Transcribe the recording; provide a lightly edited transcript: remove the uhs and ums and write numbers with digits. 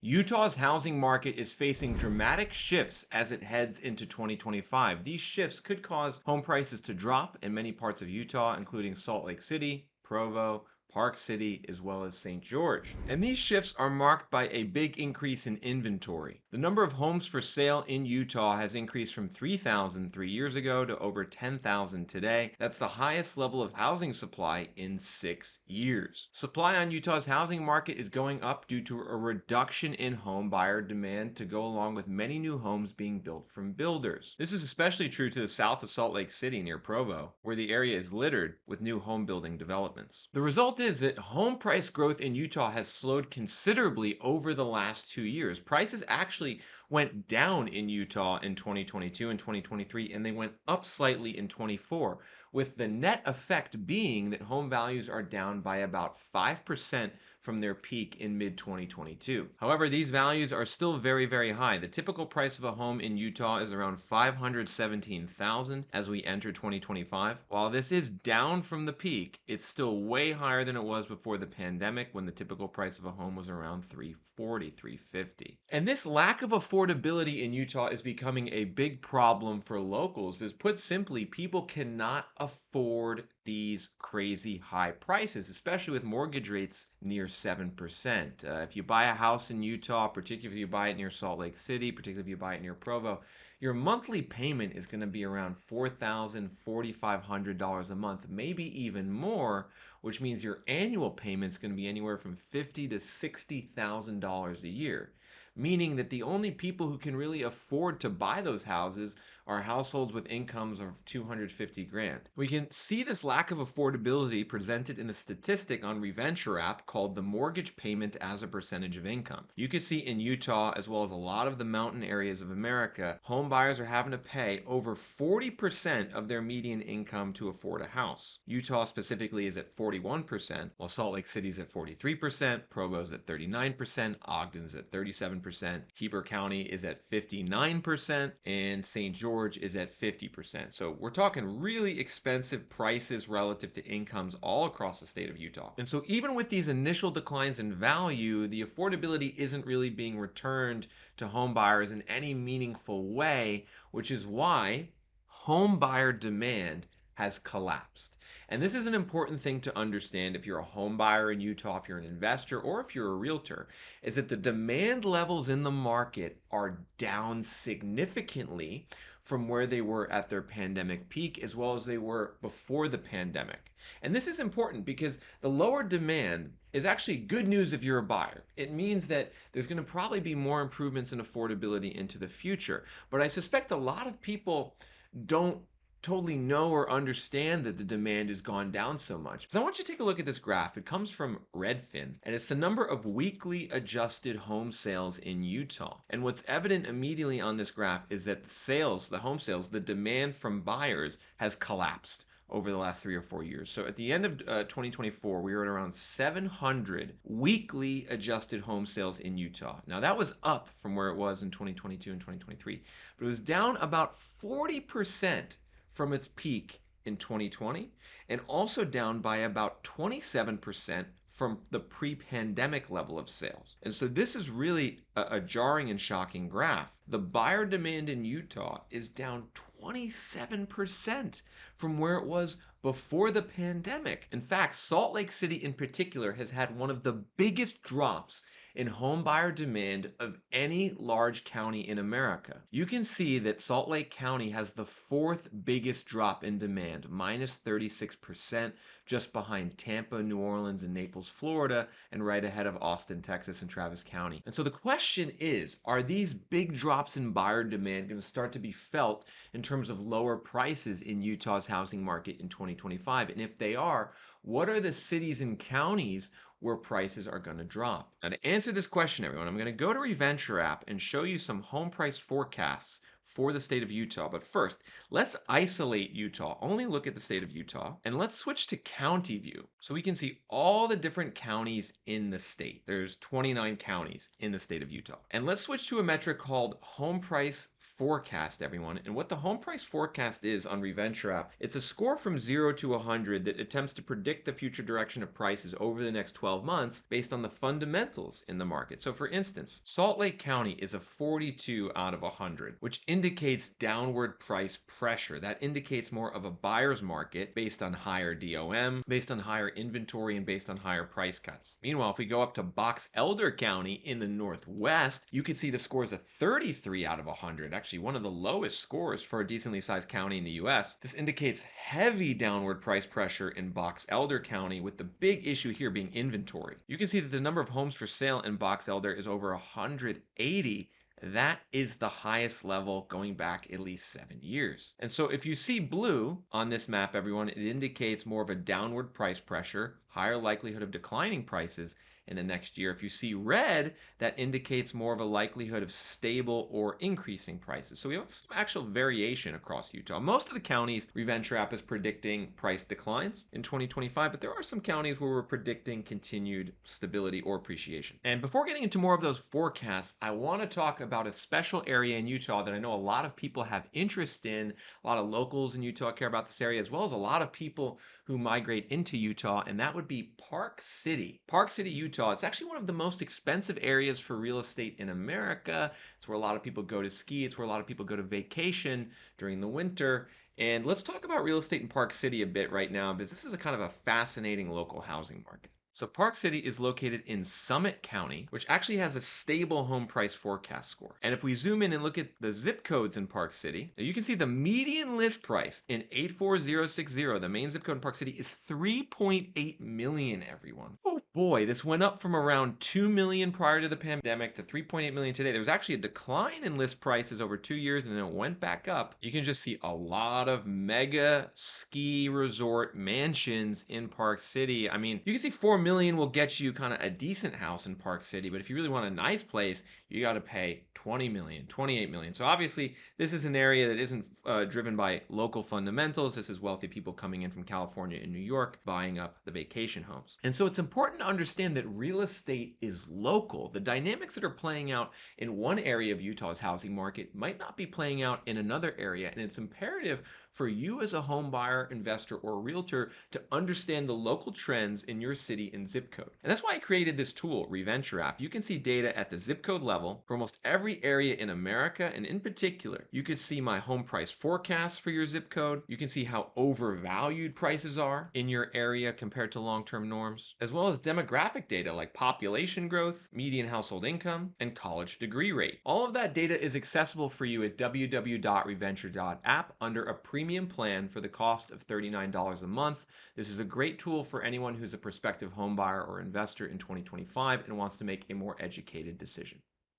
Utah's housing market is facing dramatic shifts as it heads into 2025. These shifts could cause home prices to drop in many parts of Utah, including Salt Lake City, Provo, Park City, as well as St. George. And these shifts are marked by a big increase in inventory. The number of homes for sale in Utah has increased from 3,000 3 years ago to over 10,000 today. That's the highest level of housing supply in 6 years. Supply on Utah's housing market is going up due to a reduction in home buyer demand to go along with many new homes being built from builders. This is especially true to the south of Salt Lake City near Provo, where the area is littered with new home building developments. The result is that home price growth in Utah has slowed considerably over the last 2 years. Prices actually went down in Utah in 2022 and 2023, and they went up slightly in 24, with the net effect being that home values are down by about 5% from their peak in mid 2022. However, these values are still very, very high. The typical price of a home in Utah is around $517,000 as we enter 2025. While this is down from the peak, it's still way higher than it was before the pandemic, when the typical price of a home was around $340,000, $350,000. And this lack of affordability in Utah is becoming a big problem for locals because, put simply, people cannot afford these crazy high prices, especially with mortgage rates near 7%. If you buy a house in Utah, particularly if you buy it near Salt Lake City, particularly if you buy it near Provo, your monthly payment is going to be around $4,000, $4,500 a month, maybe even more, which means your annual payment is going to be anywhere from $50,000 to $60,000 a year. Meaning that the only people who can really afford to buy those houses are households with incomes of 250 grand. We can see this lack of affordability presented in a statistic on Reventure app called the mortgage payment as a percentage of income. You can see in Utah, as well as a lot of the mountain areas of America, home buyers are having to pay over 40% of their median income to afford a house. Utah specifically is at 41%, while Salt Lake City is at 43%, Provo's at 39%, Ogden's at 37%, Heber County is at 59%, and St. George is at 50%. So we're talking really expensive prices relative to incomes all across the state of Utah. And so even with these initial declines in value, the affordability isn't really being returned to home buyers in any meaningful way, which is why home buyer demand has collapsed. And this is an important thing to understand if you're a home buyer in Utah, if you're an investor, or if you're a realtor, is that the demand levels in the market are down significantly from where they were at their pandemic peak, as well as they were before the pandemic. And this is important because the lower demand is actually good news if you're a buyer. It means that there's going to probably be more improvements in affordability into the future. But I suspect a lot of people don't totally know or understand that the demand has gone down so much. So I want you to take a look at this graph. It comes from Redfin, and it's the number of weekly adjusted home sales in Utah. And what's evident immediately on this graph is that the home sales, the demand from buyers has collapsed over the last 3 or 4 years. So at the end of 2024, we were at around 700 weekly adjusted home sales in Utah. Now that was up from where it was in 2022 and 2023, but it was down about 40% from its peak in 2020, and also down by about 27% from the pre-pandemic level of sales. And so this is really a jarring and shocking graph. The buyer demand in Utah is down 27% from where it was before the pandemic. In fact, Salt Lake City in particular has had one of the biggest drops in home buyer demand of any large county in America. You can see that Salt Lake County has the fourth biggest drop in demand, minus 36%, just behind Tampa, New Orleans, and Naples, Florida, and right ahead of Austin, Texas, and Travis County. And so the question is, are these big drops in buyer demand going to start to be felt in terms of lower prices in Utah's housing market in 2025? And if they are, what are the cities and counties where prices are going to drop? Now, to answer this question, everyone, I'm going to go to Reventure app and show you some home price forecasts for the state of Utah. But first, let's isolate Utah, only look at the state of Utah, and let's switch to county view so we can see all the different counties in the state. There's 29 counties in the state of Utah. And let's switch to a metric called home price forecast, everyone. And what the home price forecast is on Reventure app, it's a score from 0 to 100 that attempts to predict the future direction of prices over the next 12 months based on the fundamentals in the market. So for instance, Salt Lake County is a 42 out of 100, which indicates downward price pressure. That indicates more of a buyer's market based on higher DOM, based on higher inventory, and based on higher price cuts. Meanwhile, if we go up to Box Elder County in the Northwest, you can see the score is a 33 out of 100, actually one of the lowest scores for a decently sized county in the US. This indicates heavy downward price pressure in Box Elder County, with the big issue here being inventory. You can see that the number of homes for sale in Box Elder is over 180. That is the highest level going back at least 7 years. And so if you see blue on this map, everyone, it indicates more of a downward price pressure, higher likelihood of declining prices in the next year. If you see red, that indicates more of a likelihood of stable or increasing prices. So we have some actual variation across Utah. Most of the counties, Reventure app is predicting price declines in 2025, but there are some counties where we're predicting continued stability or appreciation. And before getting into more of those forecasts, I want to talk about a special area in Utah that I know a lot of people have interest in. A lot of locals in Utah care about this area, as well as a lot of people who migrate into Utah, and that would be Park City. Park City, Utah. It's actually one of the most expensive areas for real estate in America. It's where a lot of people go to ski. It's where a lot of people go to vacation during the winter. And let's talk about real estate in Park City a bit right now, because this is a kind of a fascinating local housing market. So Park City is located in Summit County, which actually has a stable home price forecast score. And if we zoom in and look at the zip codes in Park City, you can see the median list price in 84060, the main zip code in Park City, is 3.8 million, everyone. Oh boy, this went up from around 2 million prior to the pandemic to 3.8 million today. There was actually a decline in list prices over 2 years, and then it went back up. You can just see a lot of mega ski resort mansions in Park City. I mean, you can see 4 million will get you kind of a decent house in Park City, but if you really want a nice place, you got to pay 20 million, 28 million. So obviously, this is an area that isn't driven by local fundamentals. This is wealthy people coming in from California and New York buying up the vacation homes. And so it's important to understand that real estate is local. The dynamics that are playing out in one area of Utah's housing market might not be playing out in another area, and it's imperative for you as a home buyer, investor, or realtor to understand the local trends in your city and zip code. And that's why I created this tool, Reventure app. You can see data at the zip code level for almost every area in America, and in particular, you could see my home price forecasts for your zip code. You can see how overvalued prices are in your area compared to long-term norms, as well as demographic data like population growth, median household income, and college degree rate. All of that data is accessible for you at www.reventure.app under a premium plan for the cost of $39 a month. This is a great tool for anyone who's a prospective home buyer or investor in 2025 and wants to make a more educated decision.